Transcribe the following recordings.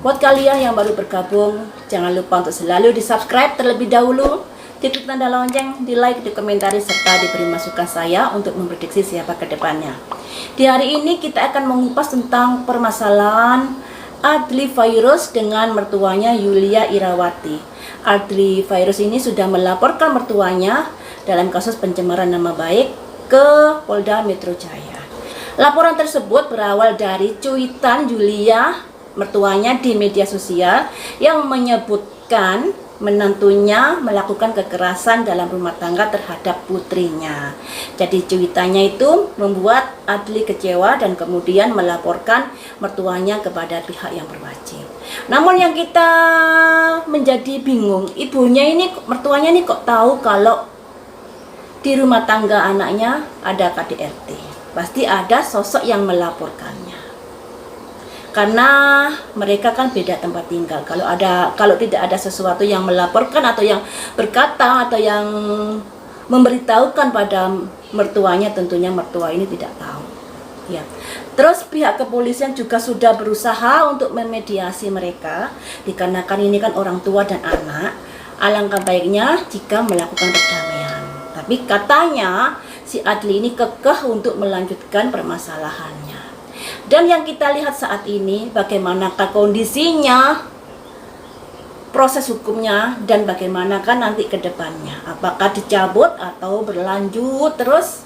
Buat kalian yang baru bergabung, jangan lupa untuk selalu di-subscribe terlebih dahulu, diklik tanda lonceng, di-like, dikomentari, serta diberi masukan saya untuk memprediksi siapa ke depannya. Di hari ini kita akan mengupas tentang permasalahan Adly Fairuz dengan mertuanya Yulia Irawati. Adly Fairuz ini sudah melaporkan mertuanya dalam kasus pencemaran nama baik ke Polda Metro Jaya. Laporan tersebut berawal dari cuitan Yulia mertuanya di media sosial yang menyebutkan menantunya melakukan kekerasan dalam rumah tangga terhadap putrinya. Jadi cuitannya itu membuat Adly kecewa dan kemudian melaporkan mertuanya kepada pihak yang berwajib. Namun yang kita menjadi bingung, ibunya ini, mertuanya ini kok tahu kalau di rumah tangga anaknya ada KDRT. Pasti ada sosok yang melaporkannya. Karena mereka kan beda tempat tinggal. Kalau tidak ada sesuatu yang melaporkan atau yang berkata atau yang memberitahukan pada mertuanya, tentunya mertua ini tidak tahu. Ya. Terus pihak kepolisian juga sudah berusaha untuk memediasi mereka, dikarenakan ini kan orang tua dan anak. Alangkah baiknya jika melakukan perdamaian. Tapi katanya si Adly ini kekeh untuk melanjutkan permasalahannya. Dan yang kita lihat saat ini, bagaimanakah kondisinya, proses hukumnya, dan bagaimanakah nanti ke depannya. Apakah dicabut atau berlanjut terus?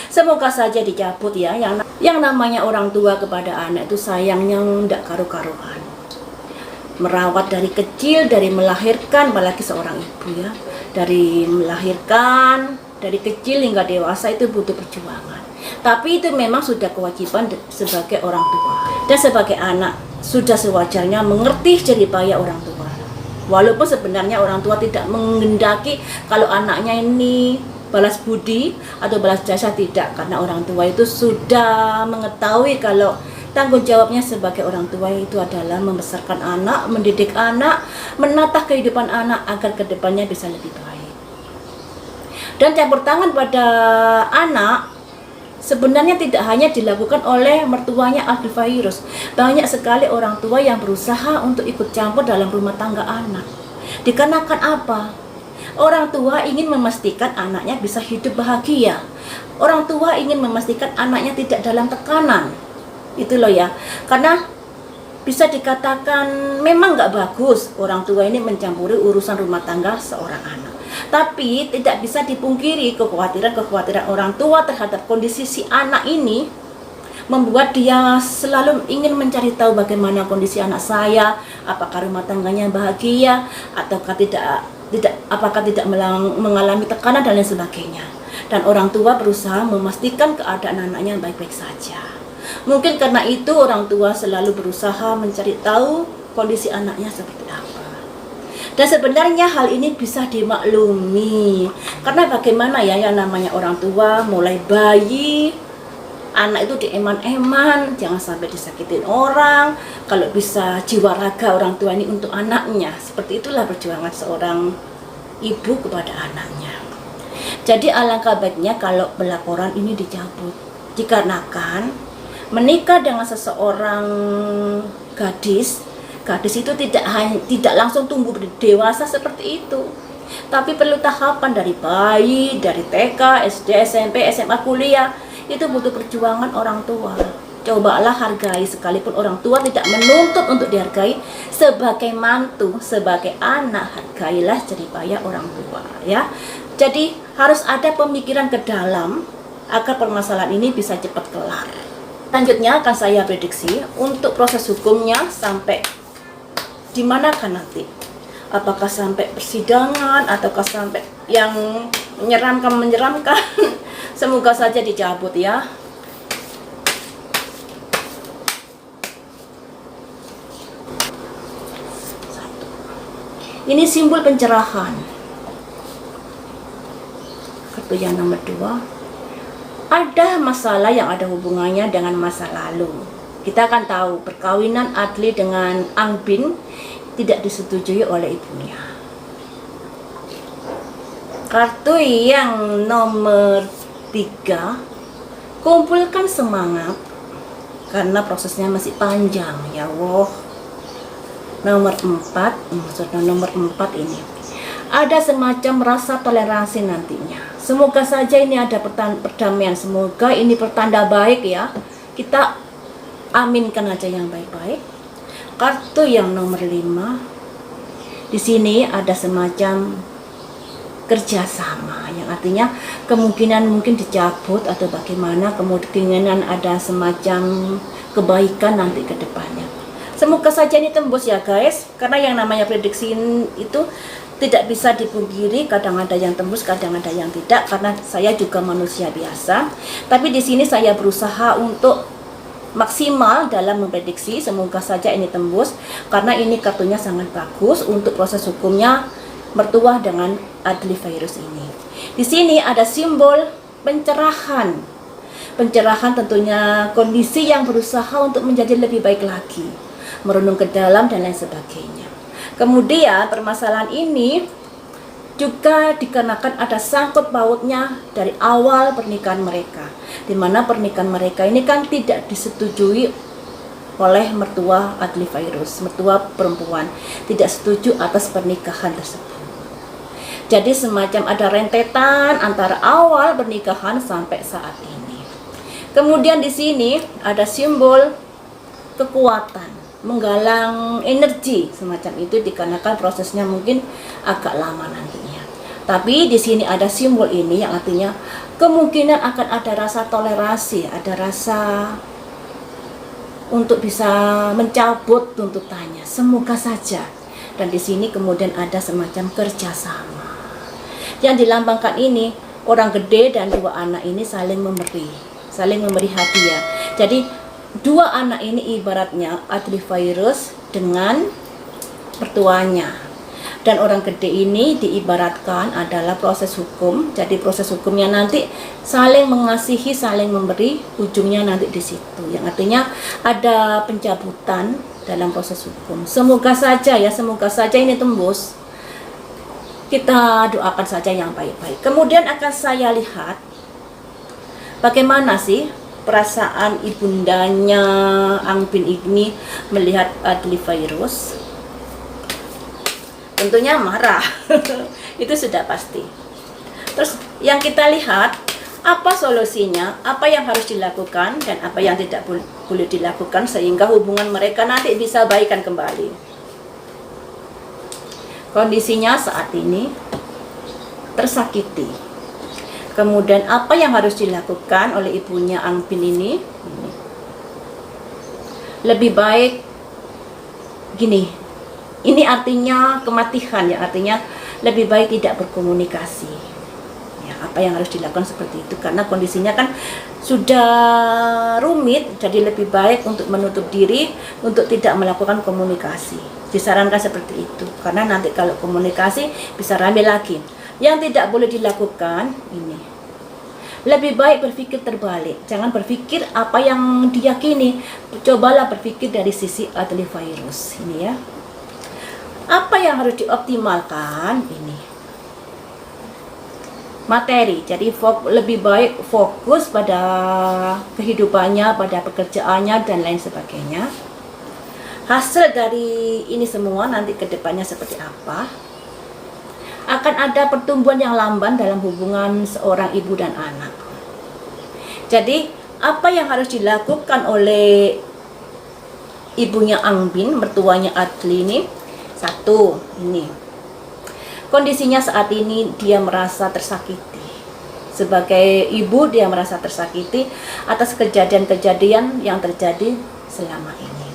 Semoga saja dicabut ya. Yang namanya orang tua kepada anak itu sayangnya tidak karu-karuan. Merawat dari kecil, dari melahirkan, apalagi seorang ibu ya. Dari melahirkan, dari kecil hingga dewasa itu butuh perjuangan. Tapi itu memang sudah kewajiban sebagai orang tua. Dan sebagai anak, sudah sewajarnya mengerti jeripaya orang tua. Walaupun sebenarnya orang tua tidak menghendaki kalau anaknya ini balas budi atau balas jasa, tidak. Karena orang tua itu sudah mengetahui kalau tanggung jawabnya sebagai orang tua itu adalah membesarkan anak, mendidik anak, menatah kehidupan anak agar kedepannya bisa lebih baik. Dan campur tangan pada anak sebenarnya tidak hanya dilakukan oleh mertuanya Adly Fairuz. Banyak sekali orang tua yang berusaha untuk ikut campur dalam rumah tangga anak. Dikarenakan apa? Orang tua ingin memastikan anaknya bisa hidup bahagia. Orang tua ingin memastikan anaknya tidak dalam tekanan. Itu loh ya. Karena bisa dikatakan memang nggak bagus orang tua ini mencampuri urusan rumah tangga seorang anak. Tapi tidak bisa dipungkiri kekhawatiran orang tua terhadap kondisi si anak ini membuat dia selalu ingin mencari tahu bagaimana kondisi anak saya, apakah rumah tangganya bahagia ataukah apakah tidak mengalami tekanan dan lain sebagainya. Dan orang tua berusaha memastikan keadaan anaknya baik-baik saja. Mungkin karena itu orang tua selalu berusaha mencari tahu kondisi anaknya seperti apa. Dan sebenarnya hal ini bisa dimaklumi. Karena bagaimana ya yang namanya orang tua, mulai bayi, anak itu dieman-eman, jangan sampai disakitin orang. Kalau bisa jiwa raga orang tua ini untuk anaknya. Seperti itulah perjuangan seorang ibu kepada anaknya. Jadi alangkah baiknya kalau pelaporan ini dicabut. Dikarenakan menikah dengan seseorang gadis itu tidak langsung tumbuh dewasa seperti itu. Tapi perlu tahapan dari bayi, dari TK, SD, SMP, SMA, kuliah. Itu butuh perjuangan orang tua. Cobalah hargai, sekalipun orang tua tidak menuntut untuk dihargai. Sebagai mantu, sebagai anak, hargailah jeripaya orang tua ya. Jadi harus ada pemikiran ke dalam agar permasalahan ini bisa cepat kelar. Selanjutnya akan saya prediksi untuk proses hukumnya sampai di manakah nanti? Apakah sampai persidangan ataukah sampai yang menyeramkan? Semoga saja dicabut ya. Ini simbol pencerahan. Kartu yang nomor 2. Ada masalah yang ada hubungannya dengan masa lalu. Kita akan tahu perkawinan Adly dengan Angbin tidak disetujui oleh ibunya. Kartu yang nomor 3, kumpulkan semangat karena prosesnya masih panjang ya Allah. nomor 4, nomor 4 ini ada semacam rasa toleransi nantinya. Semoga saja ini ada perdamaian, semoga ini pertanda baik ya. Kita aminkan aja yang baik-baik. Kartu yang nomor 5, di sini ada semacam kerjasama, yang artinya kemungkinan mungkin dicabut atau bagaimana, kemungkinan ada semacam kebaikan nanti ke depannya. Semoga saja ini tembus ya guys, karena yang namanya prediksi itu tidak bisa dipungkiri, kadang ada yang tembus, kadang ada yang tidak, karena saya juga manusia biasa. Tapi di sini saya berusaha untuk maksimal dalam memprediksi. Semoga saja ini tembus, karena ini kartunya sangat bagus untuk proses hukumnya mertua dengan Adli Virus ini. Di sini ada simbol pencerahan. Pencerahan tentunya kondisi yang berusaha untuk menjadi lebih baik lagi, merenung ke dalam dan lain sebagainya. Kemudian permasalahan ini juga dikarenakan ada sangkut pautnya dari awal pernikahan mereka, di mana pernikahan mereka ini kan tidak disetujui oleh mertua Adli Virus, mertua perempuan tidak setuju atas pernikahan tersebut. Jadi semacam ada rentetan antara awal pernikahan sampai saat ini. Kemudian di sini ada simbol kekuatan, menggalang energi semacam itu, dikarenakan prosesnya mungkin agak lama nantinya. Tapi di sini ada simbol ini yang artinya kemungkinan akan ada rasa toleransi, ada rasa untuk bisa mencabut tuntutannya. Semoga saja. Dan di sini kemudian ada semacam kerjasama. Yang dilambangkan ini orang gede dan dua anak ini saling memberi hadiah. Jadi dua anak ini ibaratnya Adli Virus dengan mertuanya, dan orang gede ini diibaratkan adalah proses hukum. Jadi proses hukumnya nanti saling mengasihi, saling memberi, ujungnya nanti di situ, yang artinya ada pencabutan dalam proses hukum. Semoga saja ya, semoga saja ini tembus. Kita doakan saja yang baik-baik. Kemudian akan saya lihat bagaimana sih perasaan ibundanya Angbin ini melihat Adli Virus. Tentunya marah. Itu sudah pasti. Terus yang kita lihat, apa solusinya, apa yang harus dilakukan dan apa yang tidak boleh dilakukan sehingga hubungan mereka nanti bisa baikan kembali. Kondisinya saat ini tersakiti. Kemudian apa yang harus dilakukan oleh ibunya Angbin ini? Lebih baik gini. Ini artinya kematian ya, artinya lebih baik tidak berkomunikasi. Ya, apa yang harus dilakukan seperti itu, karena kondisinya kan sudah rumit, jadi lebih baik untuk menutup diri, untuk tidak melakukan komunikasi. Disarankan seperti itu, karena nanti kalau komunikasi bisa rame lagi. Yang tidak boleh dilakukan ini, lebih baik berpikir terbalik. Jangan berpikir apa yang diyakini, cobalah berpikir dari sisi Adli Virus ini ya. Apa yang harus dioptimalkan ini? Materi. Jadi lebih baik fokus pada kehidupannya, pada pekerjaannya dan lain sebagainya. Hasil dari ini semua nanti ke depannya seperti apa? Akan ada pertumbuhan yang lamban dalam hubungan seorang ibu dan anak. Jadi apa yang harus dilakukan oleh ibunya Angbin, mertuanya Adli ini? Satu, ini kondisinya saat ini dia merasa tersakiti. Sebagai ibu dia merasa tersakiti atas kejadian-kejadian yang terjadi selama ini.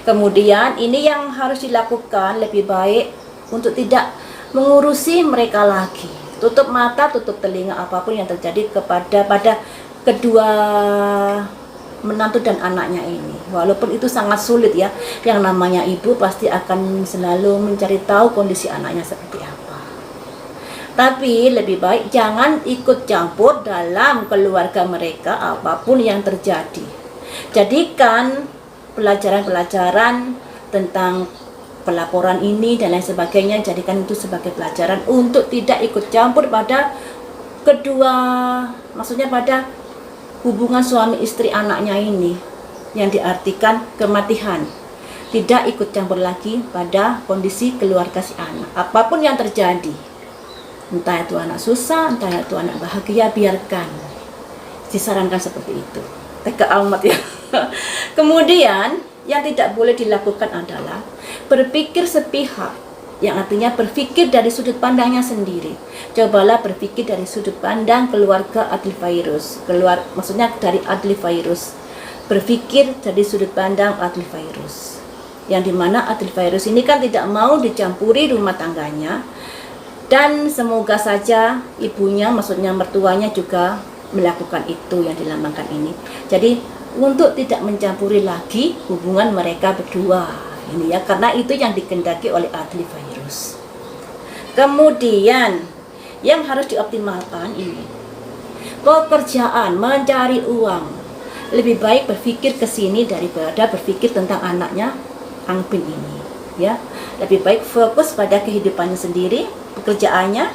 Kemudian ini yang harus dilakukan, lebih baik untuk tidak mengurusi mereka lagi. Tutup mata, tutup telinga apapun yang terjadi pada kedua menantu dan anaknya ini. Walaupun itu sangat sulit ya, yang namanya ibu pasti akan selalu mencari tahu kondisi anaknya seperti apa. Tapi lebih baik jangan ikut campur dalam keluarga mereka apapun yang terjadi. Jadikan pelajaran-pelajaran tentang pelaporan ini dan lain sebagainya, jadikan itu sebagai pelajaran untuk tidak ikut campur pada kedua, maksudnya pada hubungan suami istri anaknya ini, yang diartikan kematian. tidak ikut campur lagi pada kondisi keluarga si anak. Apapun yang terjadi, entah itu anak susah, entah itu anak bahagia, biarkan. Disarankan seperti itu. Tega amat ya. Kemudian yang tidak boleh dilakukan adalah berpikir sepihak, yang artinya berpikir dari sudut pandangnya sendiri. Cobalah berpikir dari sudut pandang keluarga Adlifairuz, maksudnya dari Adlifairuz. Berpikir dari sudut pandang Adlifairuz, yang dimana Adlifairuz ini kan tidak mau dicampuri rumah tangganya, dan semoga saja ibunya, maksudnya mertuanya juga melakukan itu yang dilambangkan ini. Jadi untuk tidak mencampuri lagi hubungan mereka berdua ini ya, karena itu yang dikehendaki oleh Adlifairuz. Kemudian yang harus dioptimalkan ini pekerjaan, mencari uang. Lebih baik berpikir ke sini daripada berpikir tentang anaknya Angbin ini ya. Lebih baik fokus pada kehidupannya sendiri, pekerjaannya.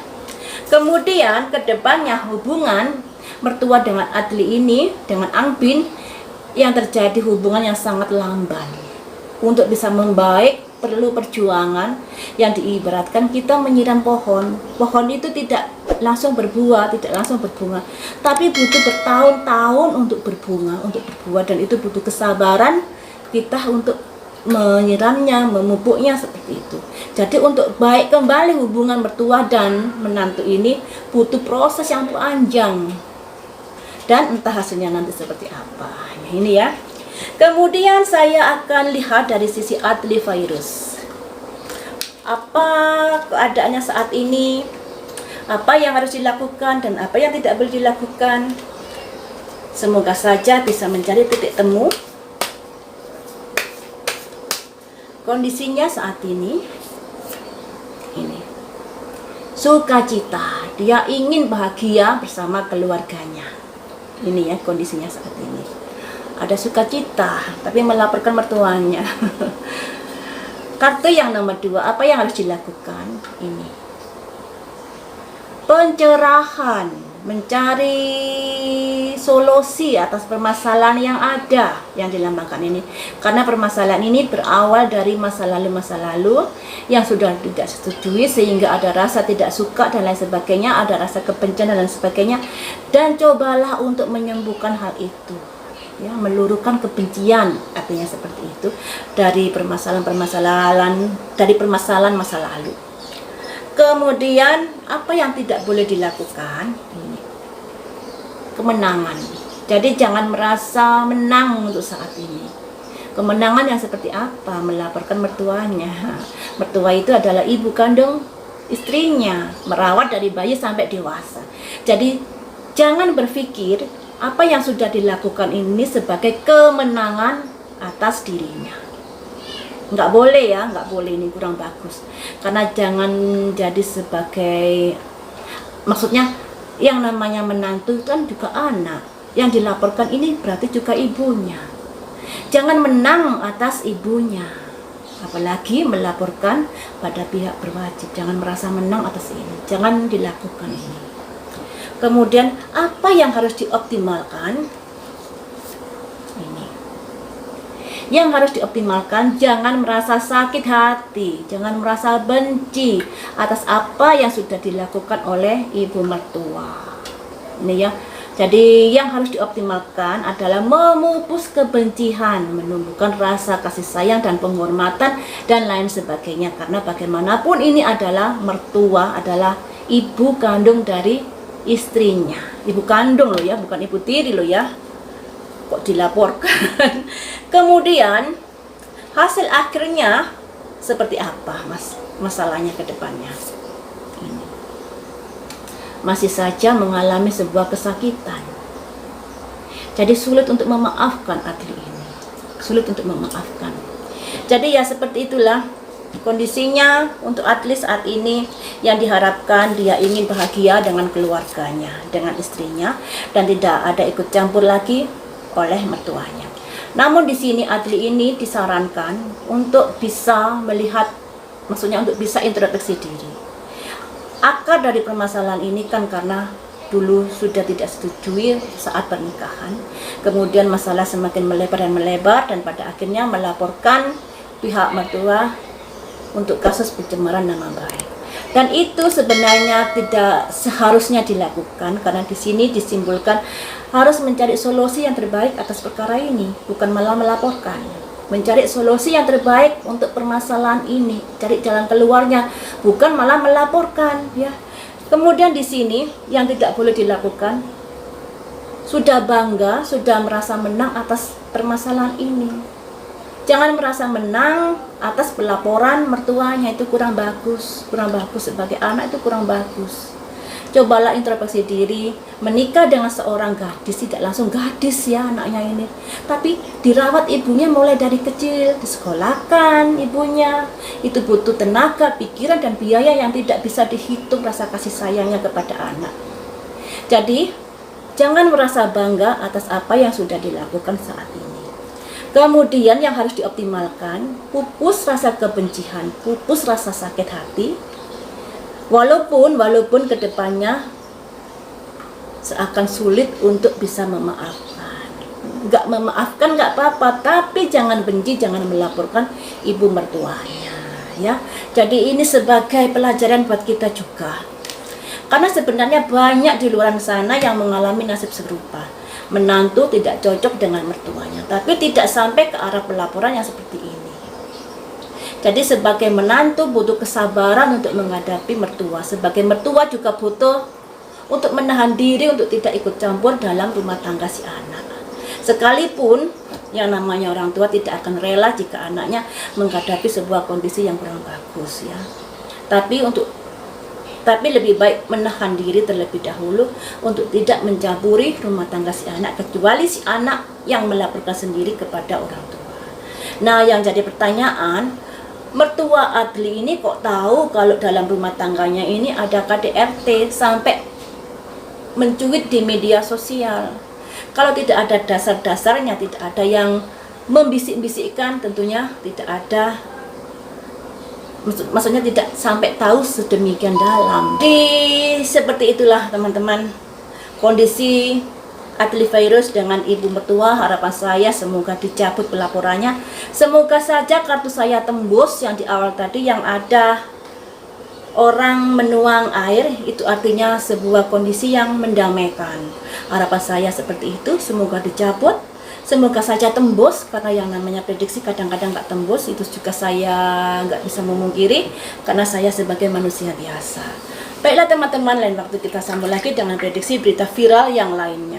Kemudian kedepannya hubungan mertua dengan Adli ini, dengan Angbin, yang terjadi hubungan yang sangat lamban. Untuk bisa membaik perlu perjuangan, yang diibaratkan kita menyiram pohon. Pohon itu tidak langsung berbuah, tidak langsung berbunga, tapi butuh bertahun-tahun untuk berbunga, untuk berbuah, dan itu butuh kesabaran kita untuk menyiramnya, memupuknya seperti itu. Jadi untuk baik kembali hubungan mertua dan menantu ini butuh proses yang panjang, dan entah hasilnya nanti seperti apa. Ini ya. Kemudian saya akan lihat dari sisi Adlifairuz. Apa keadaannya saat ini? Apa yang harus dilakukan dan apa yang tidak boleh dilakukan? Semoga saja bisa mencari titik temu. Kondisinya saat ini sukacita, dia ingin bahagia bersama keluarganya. Ini ya kondisinya saat ini. Ada sukacita, tapi melaporkan mertuanya. Kartu yang nomor 2, apa yang harus dilakukan? Ini pencerahan, mencari solusi atas permasalahan yang ada yang dilambangkan ini. Karena permasalahan ini berawal dari masa lalu yang sudah tidak setujui, sehingga ada rasa tidak suka dan lain sebagainya, ada rasa kebencian dan lain sebagainya. Dan cobalah untuk menyembuhkan hal itu ya, meluruhkan kebencian, artinya seperti itu, dari permasalahan masa lalu. Kemudian apa yang tidak boleh dilakukan? Ini kemenangan. Jadi jangan merasa menang untuk saat ini. Kemenangan yang seperti apa? Melaporkan mertuanya. Mertua itu adalah ibu kandung istrinya, merawat dari bayi sampai dewasa. Jadi jangan berpikir apa yang sudah dilakukan ini sebagai kemenangan atas dirinya. Nggak boleh ya, nggak boleh, ini kurang bagus. Karena jangan jadi sebagai, maksudnya yang namanya menantu kan juga anak. Yang dilaporkan ini berarti juga ibunya. Jangan menang atas ibunya, apalagi melaporkan pada pihak berwajib. Jangan merasa menang atas ini, jangan dilakukan ini. Kemudian apa yang harus dioptimalkan? Yang harus dioptimalkan, jangan merasa sakit hati, jangan merasa benci atas apa yang sudah dilakukan oleh ibu mertua. Ini ya. Jadi yang harus dioptimalkan adalah memupus kebencian, menumbuhkan rasa kasih sayang dan penghormatan dan lain sebagainya. Karena bagaimanapun ini adalah mertua, adalah ibu kandung dari istrinya. Ibu kandung loh ya, bukan ibu tiri loh ya. Kok dilaporkan. Kemudian hasil akhirnya seperti apa masalahnya ke depannya? Ini masih saja mengalami sebuah kesakitan. Jadi sulit untuk memaafkan Adli ini, sulit untuk memaafkan. Jadi ya seperti itulah kondisinya untuk Adli saat ini. Yang diharapkan dia ingin bahagia dengan keluarganya, dengan istrinya, dan tidak ada ikut campur lagi oleh mertuanya. Namun di sini Adli ini disarankan untuk bisa melihat, maksudnya untuk bisa introspeksi diri. Akar dari permasalahan ini kan karena dulu sudah tidak setujui saat pernikahan, kemudian masalah semakin melebar dan melebar, dan pada akhirnya melaporkan pihak mertua untuk kasus pencemaran nama baik. Dan itu sebenarnya tidak seharusnya dilakukan, karena di sini disimpulkan harus mencari solusi yang terbaik atas perkara ini, bukan malah melaporkan. Mencari solusi yang terbaik untuk permasalahan ini, cari jalan keluarnya, bukan malah melaporkan, ya. Kemudian di sini yang tidak boleh dilakukan, sudah bangga, sudah merasa menang atas permasalahan ini. Jangan merasa menang atas pelaporan mertuanya, itu kurang bagus sebagai anak, itu kurang bagus. Cobalah introspeksi diri, menikah dengan seorang gadis, tidak langsung gadis ya anaknya ini, tapi dirawat ibunya mulai dari kecil, disekolahkan ibunya, itu butuh tenaga, pikiran, dan biaya yang tidak bisa dihitung rasa kasih sayangnya kepada anak. Jadi, jangan merasa bangga atas apa yang sudah dilakukan saat ini. Kemudian yang harus dioptimalkan, pupus rasa kebencian, pupus rasa sakit hati. Walaupun kedepannya seakan sulit untuk bisa memaafkan. Nggak memaafkan nggak apa-apa, tapi jangan benci, jangan melaporkan ibu mertuanya, ya. Jadi ini sebagai pelajaran buat kita juga. Karena sebenarnya banyak di luar sana yang mengalami nasib serupa. Menantu tidak cocok dengan mertuanya, tapi tidak sampai ke arah pelaporan yang seperti ini. Jadi sebagai menantu butuh kesabaran untuk menghadapi mertua. Sebagai mertua juga butuh untuk menahan diri untuk tidak ikut campur dalam rumah tangga si anak. Sekalipun yang namanya orang tua tidak akan rela jika anaknya menghadapi sebuah kondisi yang kurang bagus, ya. Tapi lebih baik menahan diri terlebih dahulu untuk tidak mencampuri rumah tangga si anak, kecuali si anak yang melaporkan sendiri kepada orang tua. Nah, yang jadi pertanyaan, mertua Adli ini kok tahu kalau dalam rumah tangganya ini ada KDRT sampai mencuit di media sosial? Kalau tidak ada dasar-dasarnya, tidak ada yang membisik-bisikkan, tentunya tidak ada, maksudnya tidak sampai tahu sedemikian dalam. Seperti itulah teman-teman kondisi Adli Fairuz dengan ibu mertua. Harapan saya semoga dicabut pelaporannya, semoga saja kartu saya tembus. Yang di awal tadi yang ada orang menuang air, itu artinya sebuah kondisi yang mendamaikan. Harapan saya seperti itu, semoga dicabut. Semoga saja tembus, karena yang namanya prediksi kadang-kadang nggak tembus, itu juga saya nggak bisa memungkiri, karena saya sebagai manusia biasa. Baiklah teman-teman, lain waktu kita sambung lagi dengan prediksi berita viral yang lainnya.